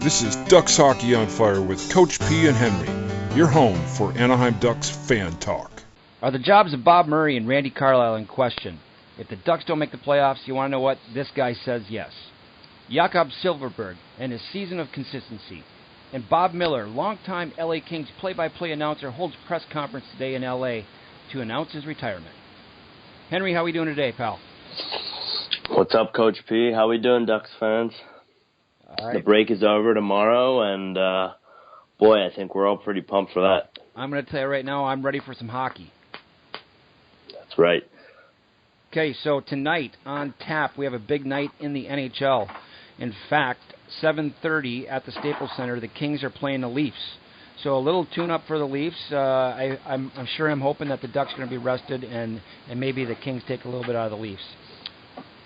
This is Ducks Hockey on Fire with Coach P and Henry, your home for Anaheim Ducks fan talk. Are the jobs of Bob Murray and Randy Carlyle in question? If the Ducks don't make the playoffs, you want to know what? This guy says yes. Jakob Silfverberg and his season of consistency. And Bob Miller, longtime LA Kings play-by-play announcer, holds press conference today in LA to announce his retirement. Henry, how are we doing today, pal? What's up, Coach P? How we doing, Ducks fans? All right. The break is over tomorrow, and boy, I think we're all pretty pumped for that. I'm going to tell you right now, I'm ready for some hockey. That's right. Okay, so tonight on tap, we have a big night in the NHL. In fact, 7:30 at the Staples Center, the Kings are playing the Leafs. So a little tune-up for the Leafs. I'm hoping that the Ducks are going to be rested, and maybe the Kings take a little bit out of the Leafs.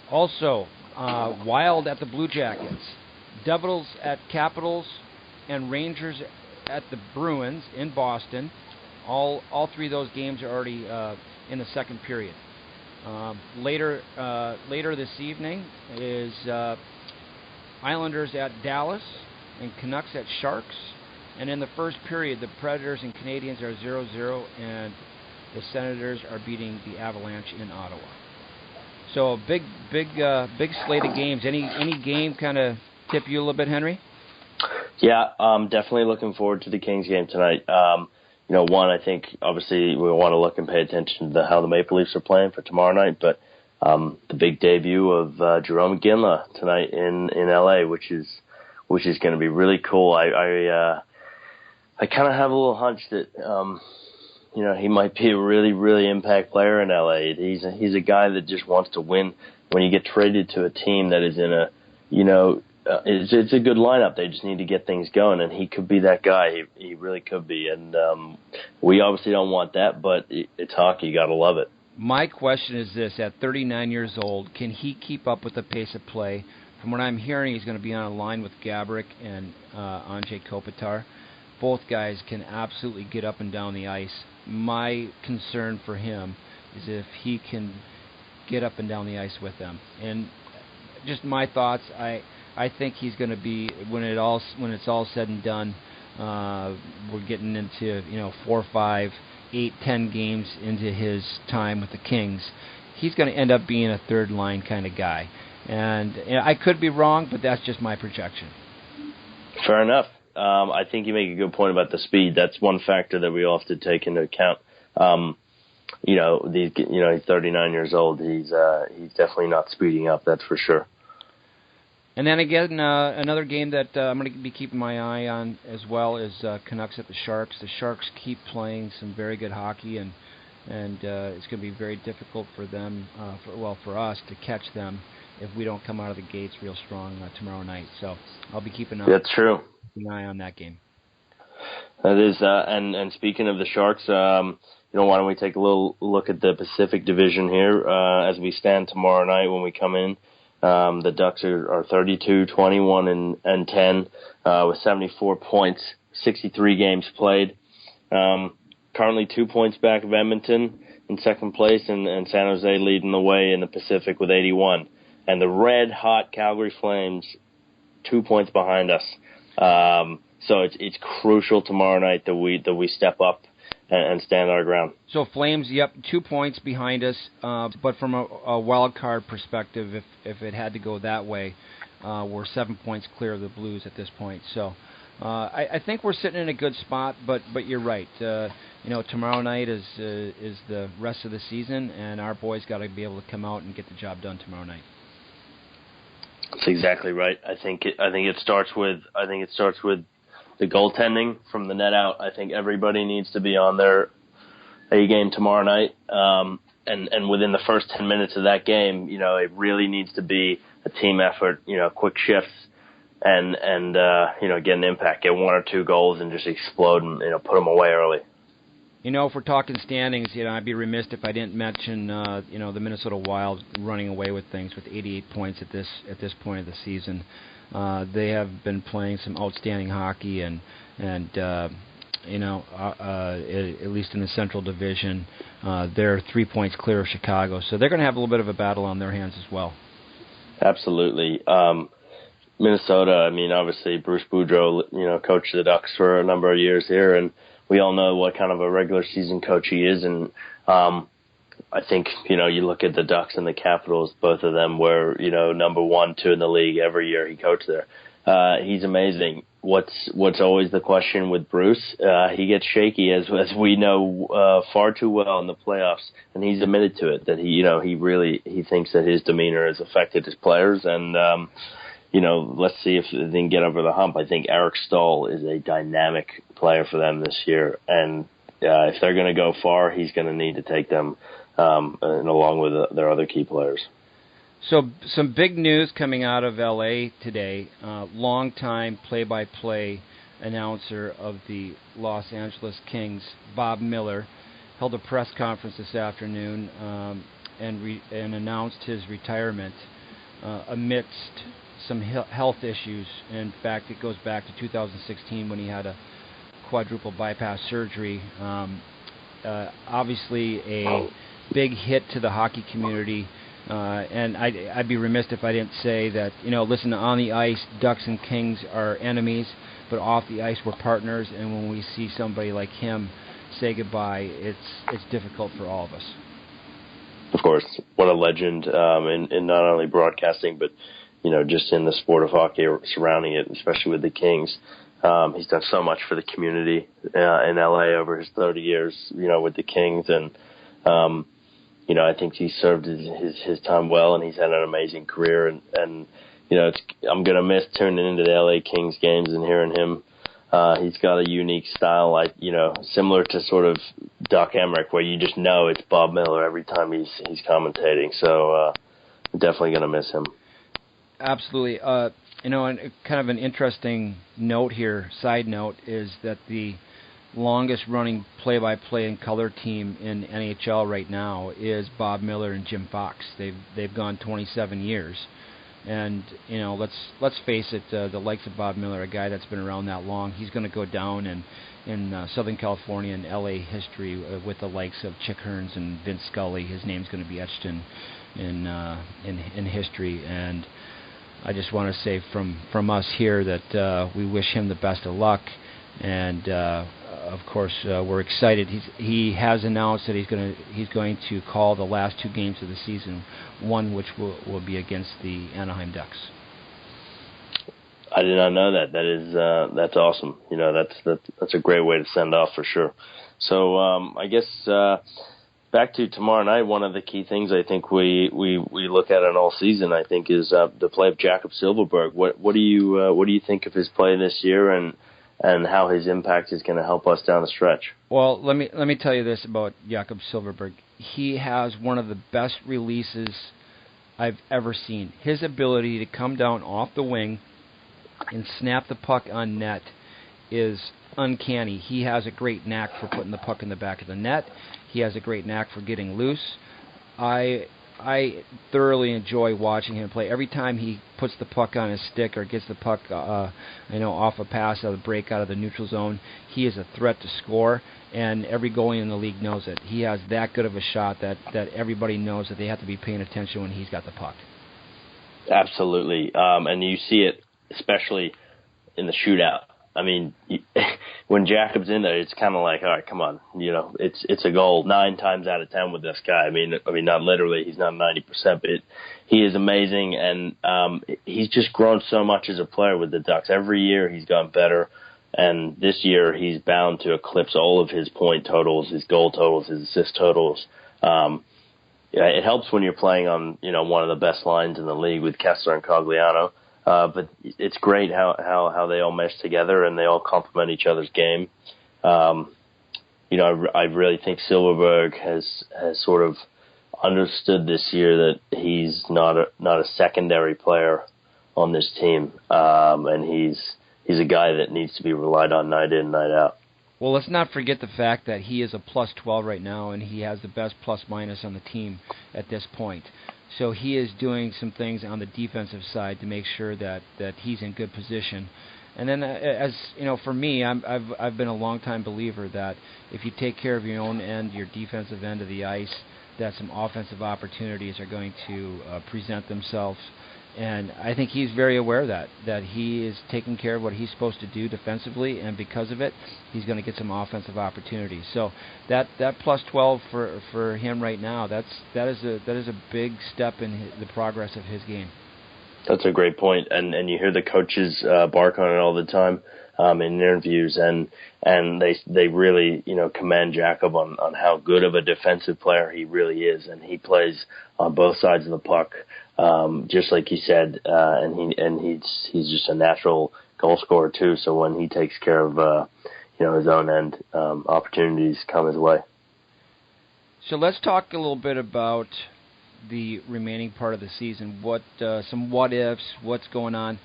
Also, Wild at the Blue Jackets, Devils at Capitals, and Rangers at the Bruins in Boston. All three of those games are already in the second period. Later this evening is Islanders at Dallas and Canucks at Sharks. And in the first period, the Predators and Canadiens are 0-0, and the Senators are beating the Avalanche in Ottawa. So a big slate of games. Any game kind of tip you a little bit, Henry? Yeah, definitely looking forward to the Kings game tonight. One, I think obviously we want to look and pay attention to how the Maple Leafs are playing for tomorrow night, but the big debut of Jarome Iginla tonight in LA, which is going to be really cool. I kind of have a little hunch that he might be a really, really impact player in LA. He's a guy that just wants to win. When you get traded to a team that is in a it's a good lineup. They just need to get things going, and he could be that guy. He really could be, and we obviously don't want that, but it's hockey. You got to love it. My question is this: at 39 years old, can he keep up with the pace of play? From what I'm hearing, he's going to be on a line with Gaborik and Andrei Kopitar. Both guys can absolutely get up and down the ice. My concern for him is if he can get up and down the ice with them. And just my thoughts, I think he's going to be, when it's all said and done, we're getting into 4, 5, 8, 10 games into his time with the Kings. He's going to end up being a third line kind of guy. And I could be wrong, but that's just my projection. Fair enough. I think you make a good point about the speed. That's one factor that we all have to take into account. He's 39 years old. He's definitely not speeding up. That's for sure. And then again, another game that I'm going to be keeping my eye on as well is Canucks at the Sharks. The Sharks keep playing some very good hockey, and it's going to be very difficult for them, for us to catch them if we don't come out of the gates real strong tomorrow night. So I'll be keeping an eye on that game. That is, and speaking of the Sharks, why don't we take a little look at the Pacific Division here as we stand tomorrow night when we come in. The Ducks are 32, 21, and 10 with 74 points, 63 games played. Currently 2 points back of Edmonton in second place, and San Jose leading the way in the Pacific with 81. And the red-hot Calgary Flames 2 points behind us. So it's crucial tomorrow night that we step up and stand our ground. So Flames, 2 points behind us, but from a wild card perspective, if it had to go that way, we're 7 points clear of the Blues at this point. So I think we're sitting in a good spot, but you're right. Tomorrow night is the rest of the season, and our boys got to be able to come out and get the job done tomorrow night. That's exactly right. I think it starts with the goaltending from the net out. I think everybody needs to be on their A game tomorrow night. And within the first 10 minutes of that game, it really needs to be a team effort, quick shifts and get an impact, get 1 or 2 goals and just explode and, put them away early. If we're talking standings, I'd be remiss if I didn't mention, the Minnesota Wild running away with things with 88 points at this point of the season. They have been playing some outstanding hockey, and at least in the Central Division, they're 3 points clear of Chicago. So they're going to have a little bit of a battle on their hands as well. Absolutely. Minnesota, I mean, obviously Bruce Boudreau, coached the Ducks for a number of years here, and we all know what kind of a regular season coach he is. And I think, you look at the Ducks and the Capitals, both of them were, number 1, 2 in the league every year he coached there. He's amazing. What's always the question with Bruce? He gets shaky, as we know far too well in the playoffs, and he's admitted to it that he thinks that his demeanor has affected his players, and let's see if they can get over the hump. I think Eric Stahl is a dynamic player for them this year, and if they're going to go far, he's going to need to take them and along with their other key players. So some big news coming out of L.A. today. Longtime play-by-play announcer of the Los Angeles Kings, Bob Miller, held a press conference this afternoon and announced his retirement amidst some health issues. In fact, it goes back to 2016 when he had a quadruple bypass surgery. Obviously a big hit to the hockey community. And I'd be remiss if I didn't say that, listen, on the ice, Ducks and Kings are enemies, but off the ice, we're partners. And when we see somebody like him say goodbye, it's difficult for all of us. Of course, what a legend in not only broadcasting, but just in the sport of hockey surrounding it, especially with the Kings. He's done so much for the community in LA over his 30 years, with the Kings, and I think he served his time well, and he's had an amazing career. And I'm gonna miss tuning into the LA Kings games and hearing him. He's got a unique style, similar to sort of Doc Emmerich, where you just know it's Bob Miller every time he's commentating. So I'm definitely gonna miss him. Absolutely. And kind of an interesting note here, side note, is that the longest-running play-by-play and color team in NHL right now is Bob Miller and Jim Fox. They've gone 27 years, and let's face it, the likes of Bob Miller, a guy that's been around that long, he's going to go down in Southern California and LA history with the likes of Chick Hearns and Vince Scully. His name's going to be etched in history, and I just want to say from us here that we wish him the best of luck, and of course we're excited. He has announced that he's going to call the last 2 games of the season, one which will be against the Anaheim Ducks. I did not know that. That's awesome. That's a great way to send off for sure. So I guess back to tomorrow night, one of the key things I think we look at in all season, I think, is the play of Jakob Silfverberg. What do you think of his play this year, and how his impact is going to help us down the stretch? Well, let me tell you this about Jakob Silfverberg. He has one of the best releases I've ever seen. His ability to come down off the wing and snap the puck on net is uncanny. He has a great knack for putting the puck in the back of the net. He has a great knack for getting loose. I thoroughly enjoy watching him play. Every time he puts the puck on his stick or gets the puck off a pass out of the break out of the neutral zone, he is a threat to score, and every goalie in the league knows it. He has that good of a shot that everybody knows that they have to be paying attention when he's got the puck. Absolutely. And you see it especially in the shootout. I mean, when Jacob's in there, it's kind of like, all right, come on, it's a goal 9 times out of 10 with this guy. I mean, not literally, he's not 90%, but he is amazing, and he's just grown so much as a player with the Ducks. Every year he's gotten better, and this year he's bound to eclipse all of his point totals, his goal totals, his assist totals. It helps when you're playing on one of the best lines in the league with Kessler and Cogliano. But it's great how they all mesh together and they all complement each other's game. I really think Silfverberg has sort of understood this year that he's not a secondary player on this team, and he's a guy that needs to be relied on night in, night out. Well, let's not forget the fact that he is a plus 12 right now, and he has the best plus-minus on the team at this point. So he is doing some things on the defensive side to make sure that he's in good position. And then, as for me, I've been a long-time believer that if you take care of your own end, your defensive end of the ice, that some offensive opportunities are going to present themselves. And I think he's very aware of that he is taking care of what he's supposed to do defensively, and because of it, he's going to get some offensive opportunities. So that plus 12 for him right now, that is a big step in the progress of his game. That's a great point, and you hear the coaches bark on it all the time in interviews, and they really commend Jakob on how good of a defensive player he really is, and he plays on both sides of the puck, just like you said, and he's just a natural goal scorer too. So when he takes care of his own end, opportunities come his way. So let's talk a little bit about the remaining part of the season. Some what ifs, what's going on,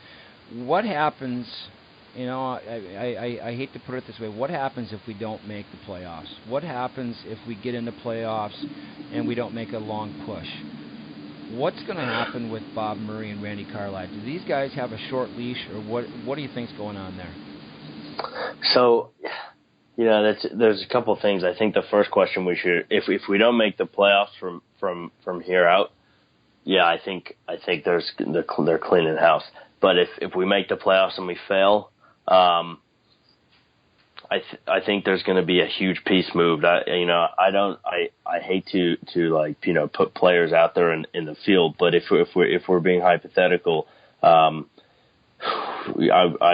what happens. I hate to put it this way. What happens if we don't make the playoffs? What happens if we get into playoffs and we don't make a long push? What's going to happen with Bob Murray and Randy Carlyle? Do these guys have a short leash, or what do you think's going on there? So, there's a couple of things. I think the first question we should, if we don't make the playoffs from here out, I think they're cleaning house. But if we make the playoffs and we fail, I think there's going to be a huge piece moved. I hate to put players out there in the field, but if we're being hypothetical, I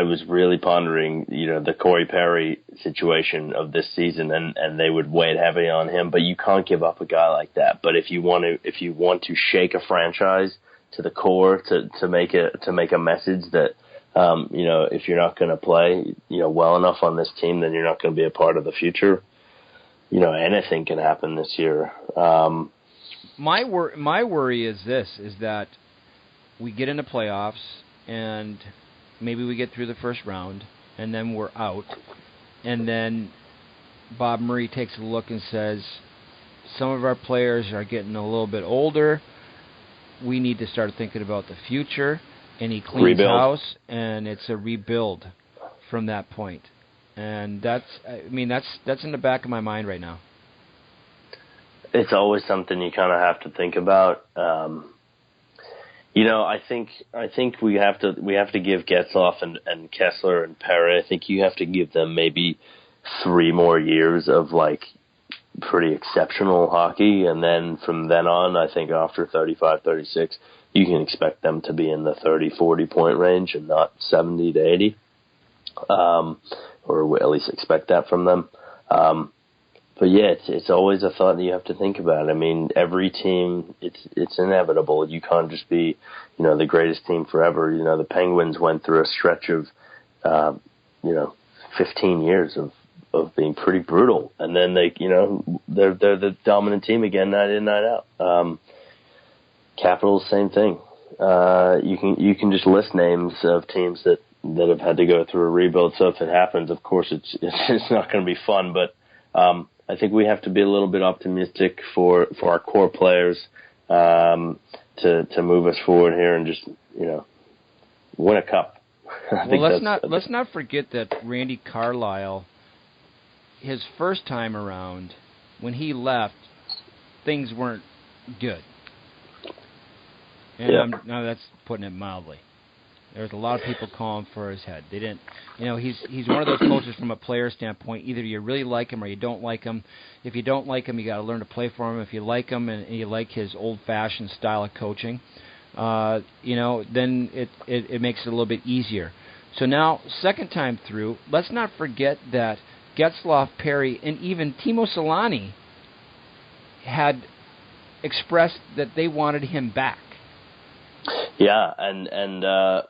was really pondering, the Corey Perry situation of this season, and they would weigh it heavy on him. But you can't give up a guy like that. But if you want to shake a franchise to the core, to make a message that, if you're not going to play, well enough on this team, then you're not going to be a part of the future. Anything can happen this year. My worry is that we get into playoffs and maybe we get through the first round and then we're out, and then Bob Murray takes a look and says, some of our players are getting a little bit older. We need to start thinking about the future, and he cleans house, and it's a rebuild from that point. And that's in the back of my mind right now. It's always something you kind of have to think about. I think we have to give Getzlaf and Kessler and Perry. I think you have to give them maybe 3 more years of pretty exceptional hockey, and then from then on, I think after 35, 36, you can expect them to be in the 30, 40-point range and not 70 to 80, or at least expect that from them. But yeah, it's always a thought that you have to think about. I mean, every team, it's inevitable. You can't just be, the greatest team forever. The Penguins went through a stretch of, 15 years of being pretty brutal, and then they're the dominant team again, night in, night out. Capitals, same thing. You can just list names of teams that have had to go through a rebuild. So if it happens, of course it's not going to be fun, but I think we have to be a little bit optimistic for our core players to move us forward here and just win a cup. Well, let's not forget that Randy Carlyle, his first time around, when he left, things weren't good. And now that's putting it mildly. There's a lot of people calling for his head. They didn't, he's one of those coaches from a player standpoint. Either you really like him or you don't like him. If you don't like him, you got to learn to play for him. If you like him and you like his old-fashioned style of coaching, then it makes it a little bit easier. So now, second time through, let's not forget that Getzlaf, Perry, and even Timo Solani had expressed that they wanted him back. Yeah, and I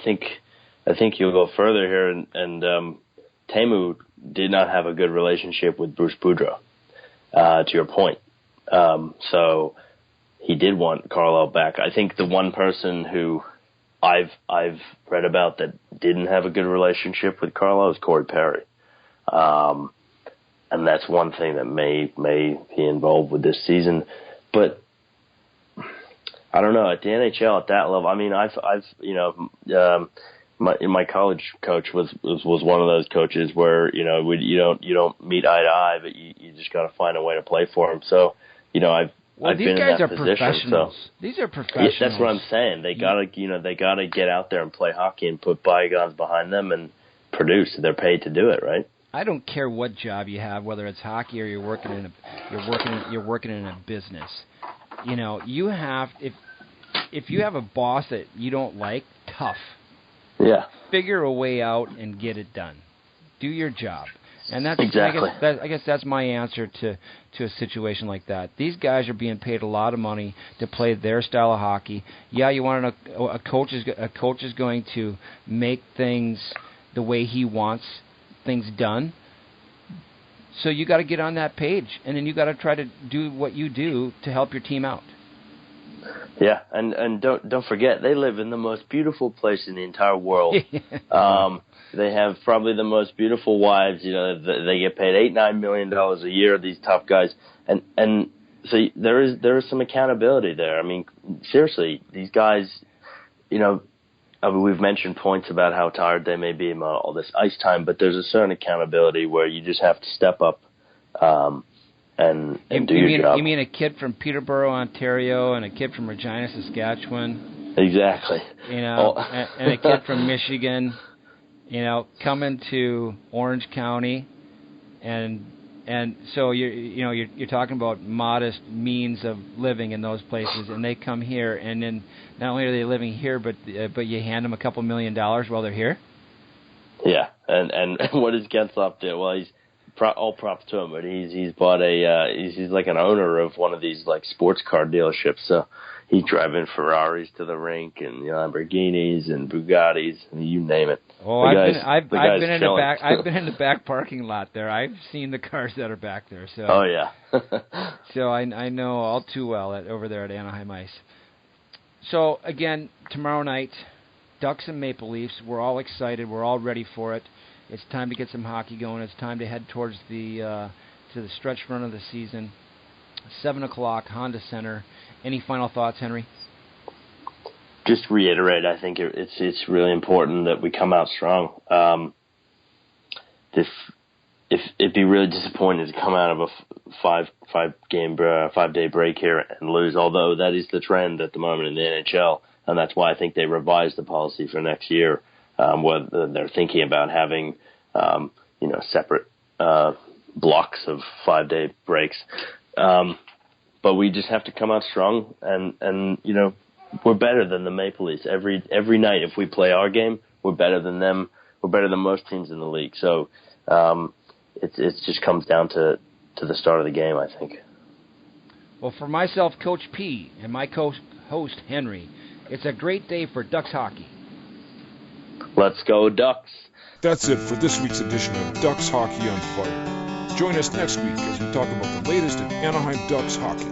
think you'll go further here, and Teemu did not have a good relationship with Bruce Boudreau, to your point. So he did want Carlyle back. I think the one person who I've read about that didn't have a good relationship with Carlyle is Corey Perry. And that's one thing that may be involved with this season. But I don't know, at the NHL at that level. I mean, my college coach was one of those coaches where you don't meet eye to eye, but you just got to find a way to play for him. So Well, I've these been guys in are that position. professionals. So These are professionals. that's what I'm saying. They gotta get out there and play hockey and put bygones behind them and produce. They're paid to do it, right? I don't care what job you have, whether it's hockey or you're working in a business. You know, you have if you have a boss that you don't like, tough. Yeah. Figure a way out and get it done. Do your job. And that's exactly. I guess that's my answer to a situation like that. These guys are being paid a lot of money to play their style of hockey. Yeah, you want to know a coach is going to make things the way he wants things done. So you got to get on that page, and then you got to try to do what you do to help your team out. Yeah, and don't forget, they live in the most beautiful place in the entire world. They have probably the most beautiful wives. You know, they get paid $8-9 million a year. These tough guys, and so there is some accountability there. I mean, seriously, these guys, you know, I mean, we've mentioned points about how tired they may be about all this ice time, but there's a certain accountability where you just have to step up and do your job. You mean a kid from Peterborough, Ontario, and a kid from Regina, Saskatchewan? Exactly. You know, and a kid from Michigan. You know, coming to Orange County, and so you're talking about modest means of living in those places, and they come here, and then not only are they living here, but you hand them a couple $1 million while they're here. Yeah, and what does Getzlaf do? Well, he's all props to him, but he's bought he's like an owner of one of these like sports car dealerships, so. He's driving Ferraris to the rink and Lamborghinis and Bugattis, and you name it. Oh, I've been in the back. I've been in the back parking lot there. I've seen the cars that are back there. So. Oh yeah. So I know all too well over there at Anaheim Ice. So again, tomorrow night, Ducks and Maple Leafs. We're all excited. We're all ready for it. It's time to get some hockey going. It's time to head towards to the stretch run of the season. 7:00, Honda Center. Any final thoughts, Henry? Just reiterate, I think it's really important that we come out strong. It'd be really disappointing to come out of a 5-day break here and lose, although that is the trend at the moment in the NHL, and that's why I think they revised the policy for next year, where they're thinking about having separate blocks of 5-day breaks. But we just have to come out strong, and we're better than the Maple Leafs every night. If we play our game, we're better than them. We're better than most teams in the league. So it just comes down to the start of the game, I think. Well, for myself, Coach P, and my co-host Henry, it's a great day for Ducks hockey. Let's go Ducks! That's it for this week's edition of Ducks Hockey on Fire. Join us next week as we talk about the latest in Anaheim Ducks hockey.